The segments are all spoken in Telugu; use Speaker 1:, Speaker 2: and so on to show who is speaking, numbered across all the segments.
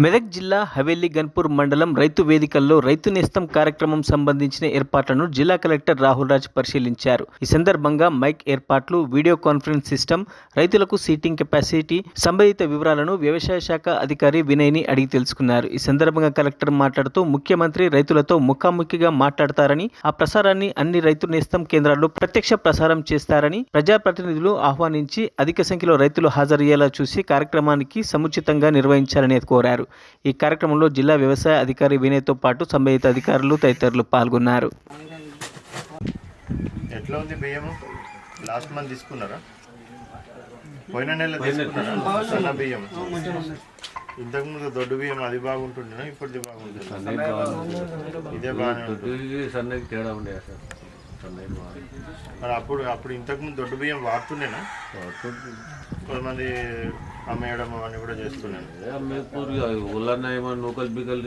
Speaker 1: మెదక్ జిల్లా హవేలీ గన్పూర్ మండలం రైతు వేదికల్లో రైతు నేస్తం కార్యక్రమం సంబంధించిన ఏర్పాట్లను జిల్లా కలెక్టర్ రాహుల్ రాజ్ పరిశీలించారు. ఈ సందర్భంగా మైక్ ఏర్పాట్లు, వీడియో కాన్ఫరెన్స్ సిస్టమ్, రైతులకు సీటింగ్ కెపాసిటీ సంబంధిత వివరాలను వ్యవసాయ శాఖ అధికారి వినయ్ని అడిగి తెలుసుకున్నారు. ఈ సందర్భంగా కలెక్టర్ మాట్లాడుతూ ముఖ్యమంత్రి రైతులతో ముఖాముఖిగా మాట్లాడతారని, ఆ ప్రసారాన్ని అన్ని రైతు నేస్తం కేంద్రాల్లో ప్రత్యక్ష ప్రసారం చేస్తారని, ప్రజాప్రతినిధులు ఆహ్వానించి అధిక సంఖ్యలో రైతులు హాజరయ్యేలా చూసి కార్యక్రమానికి సముచితంగా నిర్వహించాలని కోరారు. ఈ కార్యక్రమంలో జిల్లా వ్యవసాయ అధికారి వినయ్తో పాటు సంబంధిత అధికారులు తదితరులు పాల్గొన్నారు.
Speaker 2: ఎట్లా ఉంది బియ్యం? లాస్ట్ మంత్ తీసుకున్నారా? పోయిన నెల తీసుకున్నారా? సన్న బియ్యం ఇంతకుముందు దొడ్డు బియ్యం అది బాగుంటుండే, ఇప్పుడు బాగుంటుంది. ఇదే బాగానే ఉంటుంది.
Speaker 3: తేడా ఉండే
Speaker 2: మరి అప్పుడు ఇంతకుముందు దొడ్డు బియ్యం వాడుతుండేనా? కొంతమంది అమ్మేయడం అవన్నీ కూడా చేస్తున్నాను.
Speaker 3: నూకల్ బికల్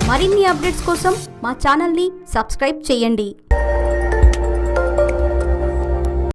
Speaker 4: మరిన్ని అప్డేట్స్ కోసం మా ఛానల్ని సబ్స్క్రైబ్ చేయండి.